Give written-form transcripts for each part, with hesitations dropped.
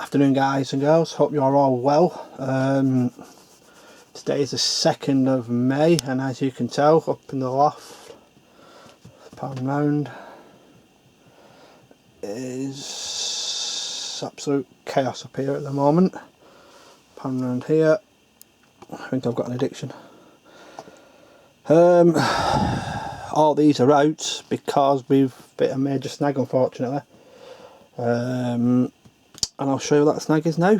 Afternoon guys and girls, hope you are all well. Today is the 2nd of May and as you can tell up in the loft, pan round, is absolute chaos up here at the moment. Pan round here, I think I've got an addiction. All these are out because we've hit a major snag unfortunately. And I'll show you what that snag is now.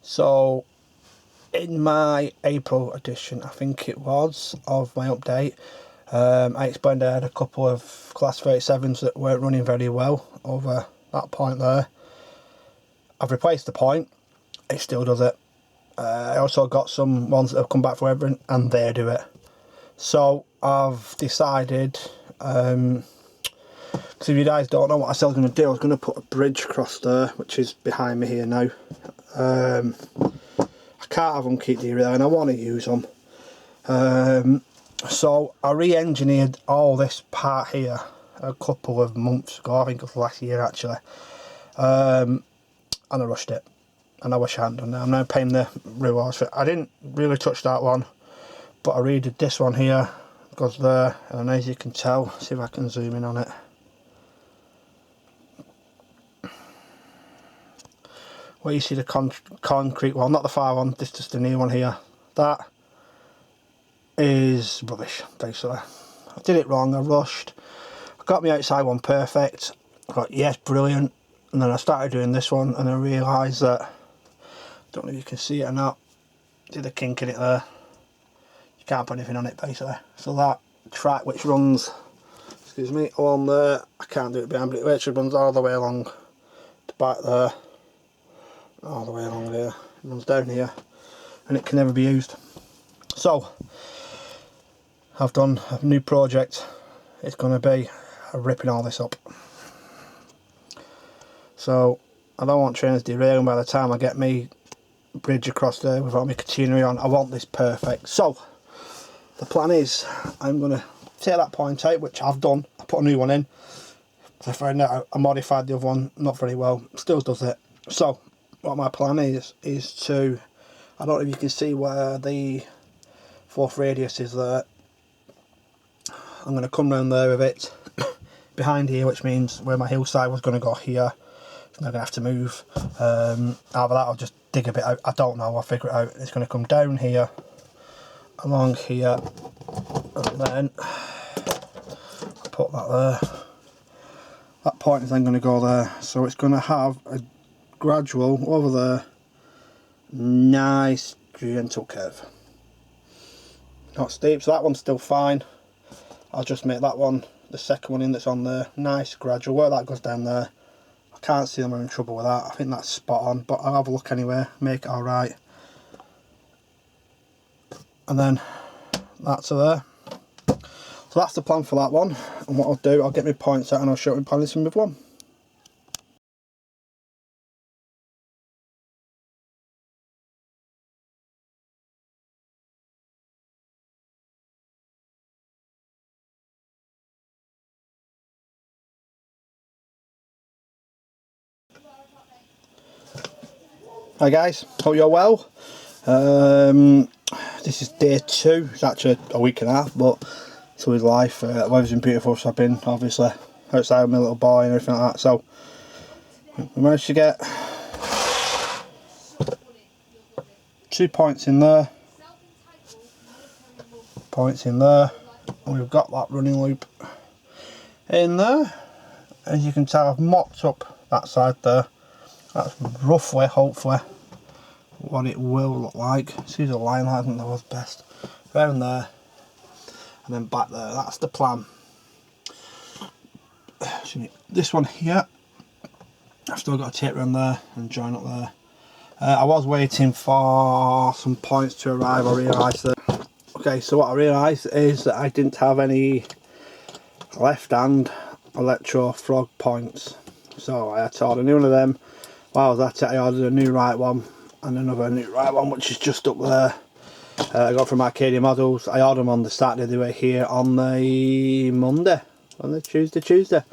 So in my April edition, I think it was, of my update, I explained I had a couple of class 37s that weren't running very well over that point there. I've replaced the point, it still does it. I also got some ones that have come back forever and they do it. So I've decided, because if you guys don't know what I said I was going to do, I was going to put a bridge across there, which is behind me here now. I can't have them keep there and I want to use them. So I re-engineered all this part here a couple of months ago, I think it was last year actually, and I rushed it and I wish I hadn't done that. I'm now paying the rewards for it. I didn't really touch that one, but I redid this one here, goes there, and as you can tell, see if I can zoom in on it. Where you see the concrete, well not the far one, this is just the new one here, that is rubbish basically. I did it wrong, I rushed, I got my outside one perfect, I thought yes brilliant, and then I started doing this one and I realised that, I don't know if you can see it or not, did a kink in it there, you can't put anything on it basically. So that track which runs, excuse me, along there, I can't do it behind, but it actually runs all the way along the back there, all the way along there, it runs down here and it can never be used. So I've done a new project, it's going to be ripping all this up. So I don't want trains derailing by the time I get me bridge across there with all my catenary on. I want this perfect. So the plan is I'm going to take that point out, which I've done, I put a new one in. I found out I modified the other one not very well, still does it. So what my plan is to, I don't know if you can see where the fourth radius is there, I'm going to come round there with it behind here, which means where my hillside was going to go here, I'm going to have to move. Either that I'll just dig a bit out, I don't know, I'll figure it out. It's going to come down here, along here, and then I'll put that there. That point is then going to go there, so it's going to have a gradual over there, nice gentle curve, not steep. So that one's still fine, I'll just make that one, the second one in that's on there, nice gradual. Where that goes down there, I can't see them are in trouble with that, I think that's spot on, but I'll have a look anyway, make it alright. And then that's there. So that's the plan for that one, and what I'll do, I'll get my points out and I'll show you my plan in with one. Hi guys, hope you're well. This is day 2, it's actually a week and a half, but so is life. The weather's been beautiful, so I've been obviously outside with my little boy and everything like that, so we managed to get 2 points in there, and we've got that running loop in there. As you can tell, I've mopped up that side there. That's roughly, hopefully, what it will look like. See the line light, I think that was best. Around there, and then back there, that's the plan. This one here, I've still got to take around there and join up there. I was waiting for some points to arrive, I realised that Okay, so what I realised is that I didn't have any left hand electrofrog points, so I had to order a new one of them. While I was at it, I ordered a new right one and another new right one, which is just up there. I got from Arcadia Models. I ordered them on the Saturday, they were here on the Monday, on the Tuesday.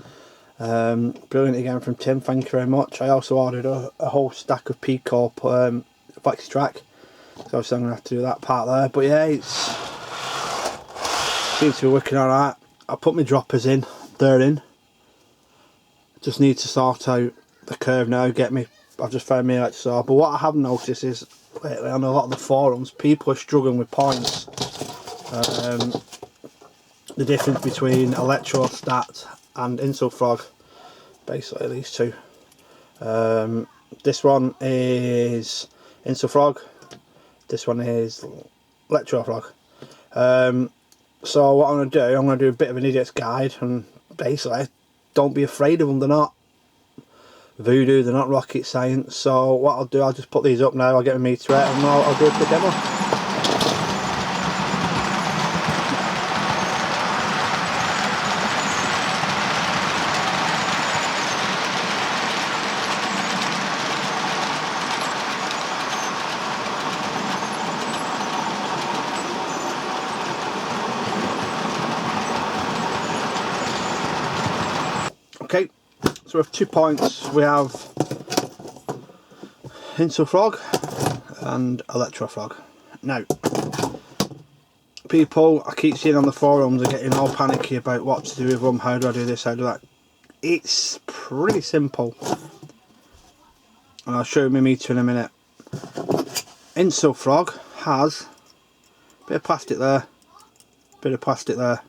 Brilliant again from Tim, thank you very much. I also ordered a whole stack of peco flexi track, so I'm going to have to do that part there. But yeah, it seems to be working alright. I put my droppers in, they're in. Just need to sort out the curve now, I've just found my electrosaw. But what I have noticed is lately on a lot of the forums, people are struggling with points. The difference between electrostat and insulfrog, basically these two. This one is insulfrog, this one is electrofrog. So what I'm going to do a bit of an idiot's guide, and basically don't be afraid of them. They're not voodoo, they're not rocket science. So what I'll do, I'll just put these up now, I'll get my meter out and I'll do a quick demo. Okay, so we have 2 points. We have insulfrog and electrofrog. Now, people I keep seeing on the forums are getting all panicky about what to do with them, how do I do this, how do that. It's pretty simple, and I'll show you my meter in a minute. Insulfrog has a bit of plastic there, bit of plastic there,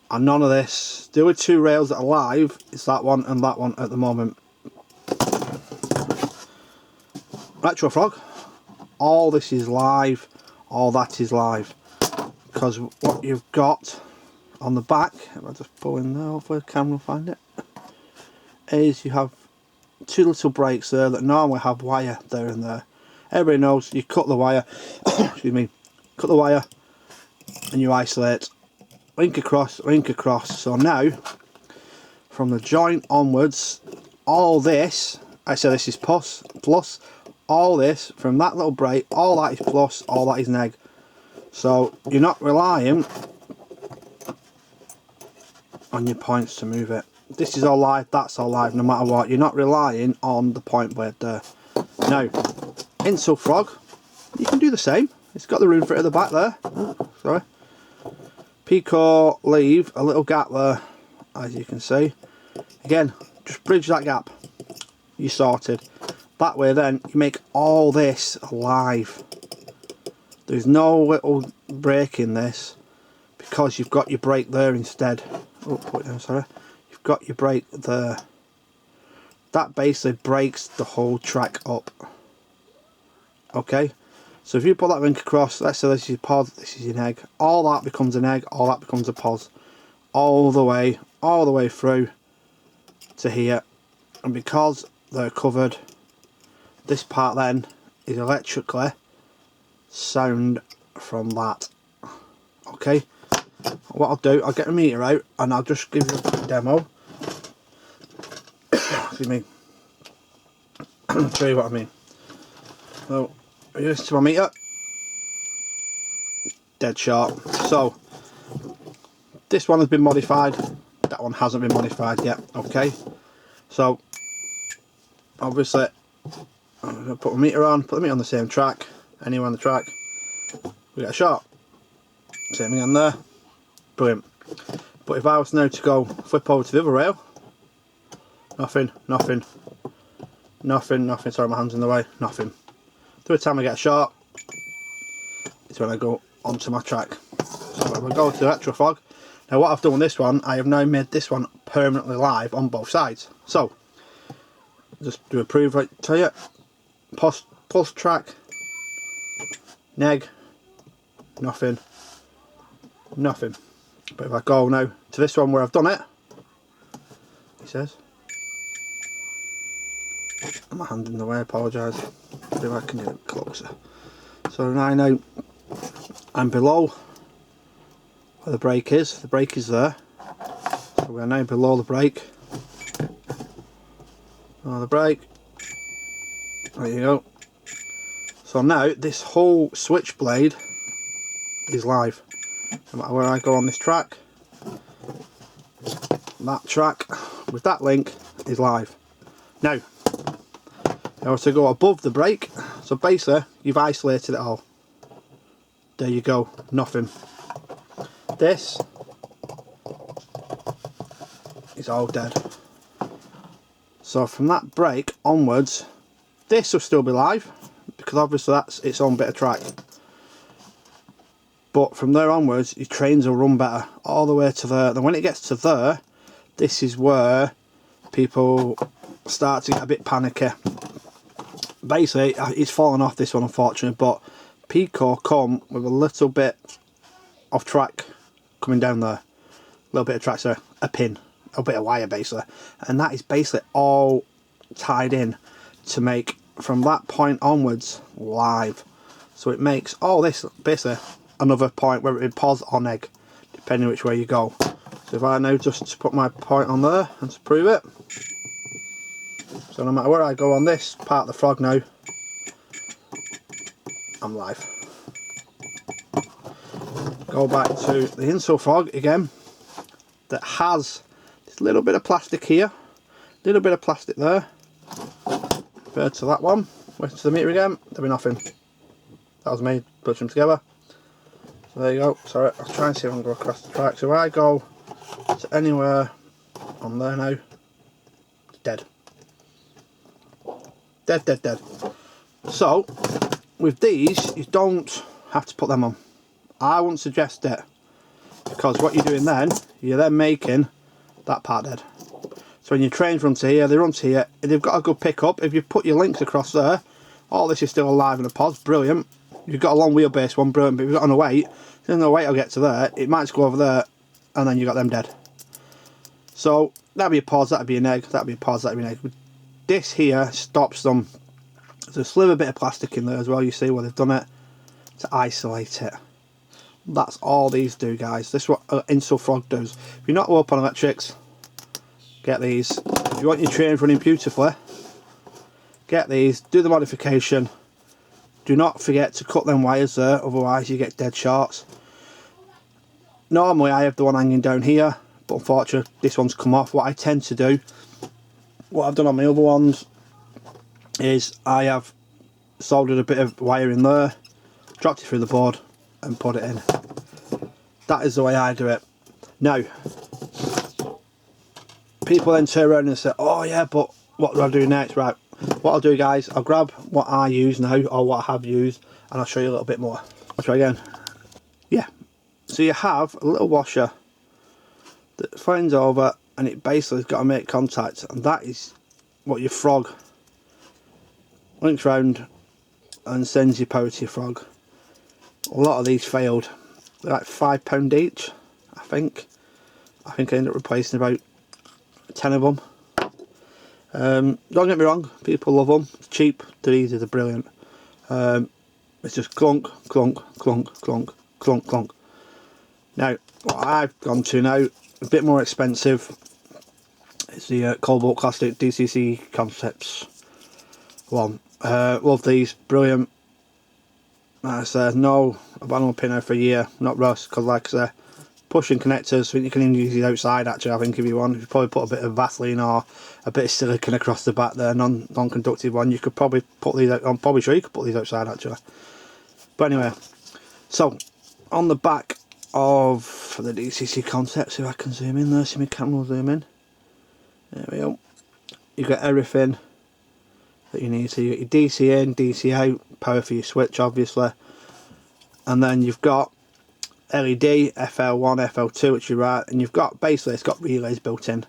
and none of this. The only 2 rails that are live is that one and that one at the moment. Electrofrog, all this is live, all that is live, because what you've got on the back, if I just pull in there, hopefully the camera will find it, is you have 2 little breaks there that normally have wire there and there. Everybody knows you cut the wire, excuse me, cut the wire and you isolate, link across, so now from the joint onwards, all this, I say this is plus, all this from that little break, all that is plus, all that is neg. So you're not relying on your points to move it. This is all live, that's all live, no matter what. You're not relying on the point blade there. Now, insulfrog, you can do the same. It's got the room for it at the back there. Oh, sorry. Peco leave a little gap there, as you can see. Again, just bridge that gap. You're sorted. That way then, you make all this live. There's no little break in this, because you've got your brake there instead. Oh, put it down, sorry. You've got your brake there. That basically breaks the whole track up. Okay? So if you put that link across, let's say this is your pos, this is your neg, all that becomes a neg, all that becomes a pos. All the way through to here. And because they're covered, this part then is electrically sound from that. Okay, what I'll do, I'll get a meter out and I'll just give you a quick demo. Excuse me. I'll show you what I mean. So, here's to my meter. Dead sharp. So, this one has been modified, that one hasn't been modified yet. Okay, so obviously I'm going to put my meter on, put the meter on the same track, anywhere on the track, we get a shot. Same again there, brilliant. But if I was now to go flip over to the other rail, nothing, sorry my hand's in the way, nothing. The time I get a shot is when I go onto my track. So if I go to the electrofrog, now what I've done with this one, I have now made this one permanently live on both sides. So, just do a prove right to you. Pulse track, neg, nothing. But if I go now to this one where I've done it, he says, my hand in the way, I apologise. See if I can get it closer. So now I'm below where the brake is. The brake is there. So we're now below the brake. Below the brake. There you go. So now this whole switchblade is live. No matter where I go on this track, that track with that link is live. Now, if I were to go above the brake, so basically you've isolated it all. There you go, nothing. This is all dead. So from that brake onwards, this will still be live, because obviously that's its own bit of track. But from there onwards, your trains will run better all the way to there. Then when it gets to there, this is where people start to get a bit panicky. Basically, it's fallen off this one, unfortunately, but peco come with a little bit of track coming down there. A little bit of track, so a pin, a bit of wire basically. And that is basically all tied in to make, from that point onwards, live. So it makes all this basically another point, whether it be pos or neg, depending which way you go. So if I now just put my point on there and to prove it, so no matter where I go on this part of the frog now, I'm live. Go back to the insulfrog again, that has this little bit of plastic here, little bit of plastic there, compared to that one. Wait to the meter again, there'll be nothing. That was me, put them together. So there you go. Sorry, I'll try and see if I can go across the track. So if I go to anywhere on there now, it's dead. Dead, dead, dead. So with these, you don't have to put them on. I wouldn't suggest it, because what you're doing then, you're then making that part dead. So when your trains run to here, they run to here, if they've got a good pickup, if you put your links across there, all this is still alive in the pods, brilliant. You've got a long wheelbase one, brilliant, but if you've got on a weight, then the weight will get to there, it might just go over there, and then you've got them dead. So that'd be a pause, that'd be an egg, that'd be a pause, that'd be an egg. This here stops them. There's a sliver bit of plastic in there as well, you see where they've done it, to isolate it. That's all these do, guys. This is what insulfrog does. If you're not up on electrics, get these. If you want your trains running beautifully, get these, do the modification. Do not forget to cut them wires there, otherwise you get dead shorts. Normally I have the one hanging down here, but unfortunately this one's come off. What I tend to do, what I've done on my other ones, is I have soldered a bit of wire in there, dropped it through the board and put it in. That is the way I do it. Now, people then turn around and say, oh yeah, but what do I do next? Right, what I'll do, guys, I'll grab what I use now, or what I have used, and I'll show you a little bit more. I'll try again. Yeah, so you have a little washer that finds over, and it basically has got to make contact, and that is what your frog links round and sends your power to your frog. A lot of these failed. They're like £5 each, I think. I ended up replacing about 10 of them. Don't get me wrong, people love them. It's cheap, they're easy, they're brilliant. It's just clunk, clunk, clunk, clunk, clunk, clunk. Now, what I've gone to now, a bit more expensive, is the Cobalt Classic DCC Concepts one. Love these, brilliant. Like I said, no, I've had them up in there for a year, not rust, because like I said, pushing connectors, I think you can even use these outside actually, I think if you want. You probably put a bit of Vaseline or a bit of silicone across the back there, non-conductive one, you could probably put these out, I'm probably sure you could put these outside actually. But anyway, so on the back of the DCC Concepts, if I can zoom in there, see my camera will zoom in. There we go. You've got everything that you need. So you get your DC in, DC out, power for your switch obviously, and then you've got LED, FL1, FL2 which you write, and you've got, basically it's got relays built in.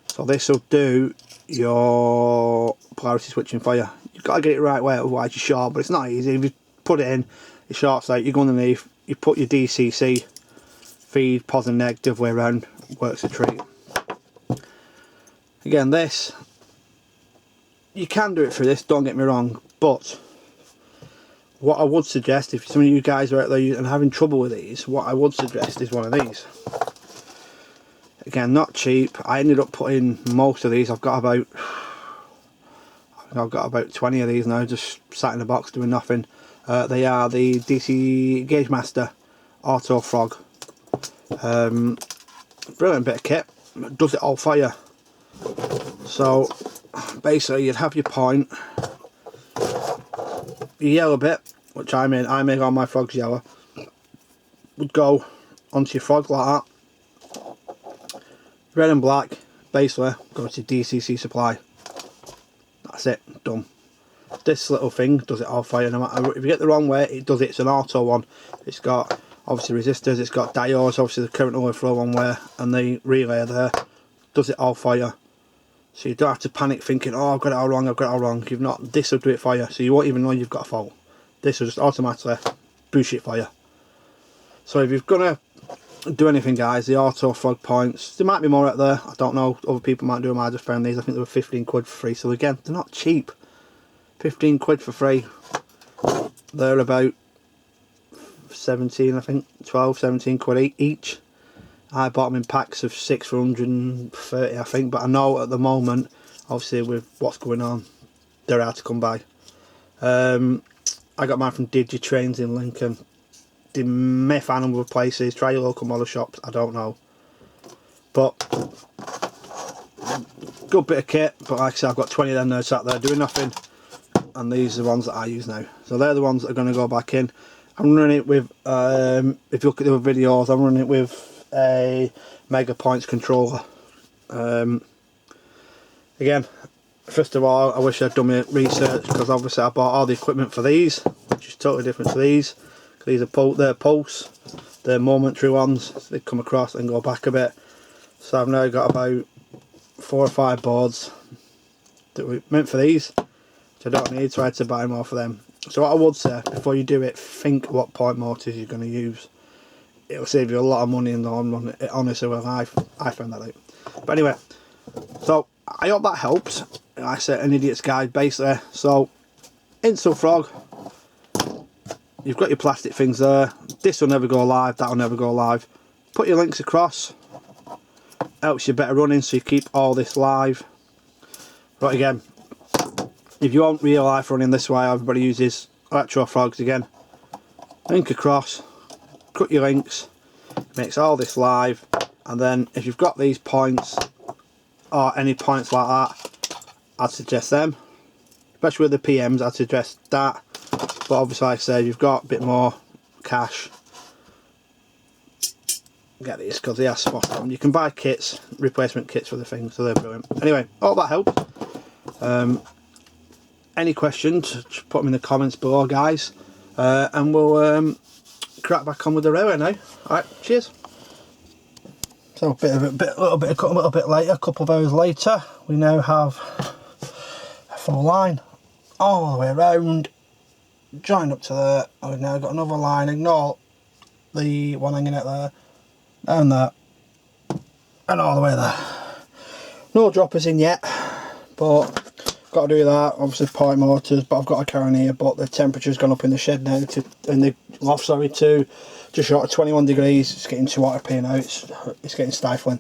So this will do your polarity switching for you. You've got to get it the right way, otherwise you're short, but it's not easy. If you put it in, it shorts out, you go underneath, you put your DCC feed, positive, negative way around, works a treat. Again, this, you can do it through this, don't get me wrong, but What I would suggest, if some of you guys are out there and having trouble with these, what I would suggest is one of these. Again, not cheap. I ended up putting most of these. I've got about 20 of these now, just sat in a box doing nothing. They are the DC Gauge Master electrofrog. Brilliant bit of kit. Does it all for you. So basically, you'd have your point, your yellow bit, which I make all my frogs yellow, would go onto your frog like that. Red and black basically go to DCC supply. That's it, done. This little thing does it all for you. No matter if you get the wrong way, it does it. It's an auto one. It's got obviously resistors, it's got diodes, obviously the current only flow one way, and the relay there does it all for you. So you don't have to panic thinking, oh, I've got it all wrong, I've got it all wrong. You've not. This will do it for you, so you won't even know you've got a fault. This will just automatically boost it for you. So if you're gonna do anything, guys, the electrofrog points, there might be more out there, I don't know, other people might do them. I just found these. I think they were 15 quid for free, so again, they're not cheap. 15 quid for free. They're about 17, I think, 12, 17 quid each. I bought them in packs of 6 for 130, I think, but I know at the moment, obviously with what's going on, they're hard to come by. I got mine from Digitrains in Lincoln. They may find them other places. Try your local model shops, I don't know. But good bit of kit, but like I said, I've got 20 of them there sat there doing nothing, and these are the ones that I use now. So they're the ones that are going to go back in. I'm running it with, if you look at the other videos, I'm running it with a Mega Points controller. Again, first of all, I wish I'd done my research, because obviously I bought all the equipment for these, which is totally different to these. These are they're pulse, they're momentary ones, so they come across and go back a bit. So I've now got about 4 or 5 boards that were meant for these, which I don't need, so I had to buy more for them. So what I would say, before you do it, think what point motors you're going to use. It'll save you a lot of money in the long run. It honestly will. I found that out. But anyway, so I hope that helps. Like I said, an idiot's guide basically. So insulfrog, you've got your plastic things there. This will never go live, that will never go live. Put your links across, helps you better running, so you keep all this live. But again, if you want real life running this way, everybody uses electrofrogs again. Link across, cut your links, makes all this live, and then if you've got these points or any points like that, I'd suggest them. Especially with the PMs, I'd suggest that. But obviously, like I said, you've got a bit more cash, get these, because they are spot on. You can buy kits, replacement kits for the thing, so they're brilliant. Anyway, hope that helped. Any questions, just put them in the comments below, guys, and we'll crack back on with the railway now. Alright, cheers. So a little bit later, a couple of hours later, we now have a full line all the way around, joined up to there, and we've now got another line. Ignore the one hanging out there, down there, and all the way there. No droppers in yet, but got to do that. Obviously point motors, but I've got a carry here, but the temperature's gone up in the shed now, in the loft, sorry, to just short of 21 degrees. It's getting too hot up here now, it's getting stifling.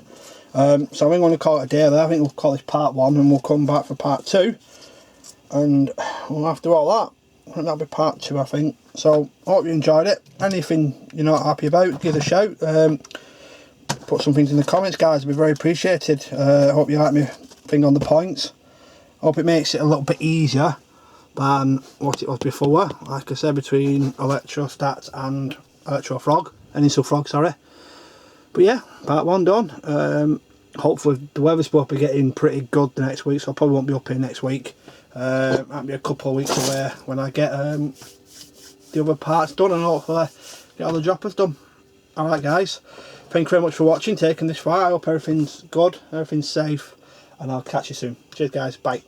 So I think I'm going to call it a day there. I think we'll call this part 1, and we'll come back for part 2, and we'll have to do all that. I think that'll be part 2, I think. So I hope you enjoyed it. Anything you're not happy about, give a shout. Put some things in the comments, guys, it'd be very appreciated. I hope you like my thing on the points. Hope it makes it a little bit easier than what it was before. Like I said, between electrostats and electrofrog, and insulfrog, sorry. But yeah, part 1 done. Hopefully the weather's supposed to be getting pretty good the next week, so I probably won't be up here next week. Might be a couple of weeks away when I get the other parts done, and hopefully get all the droppers done. Alright guys, thank you very much for watching, taking this far. I hope everything's good, everything's safe, and I'll catch you soon. Cheers guys, bye.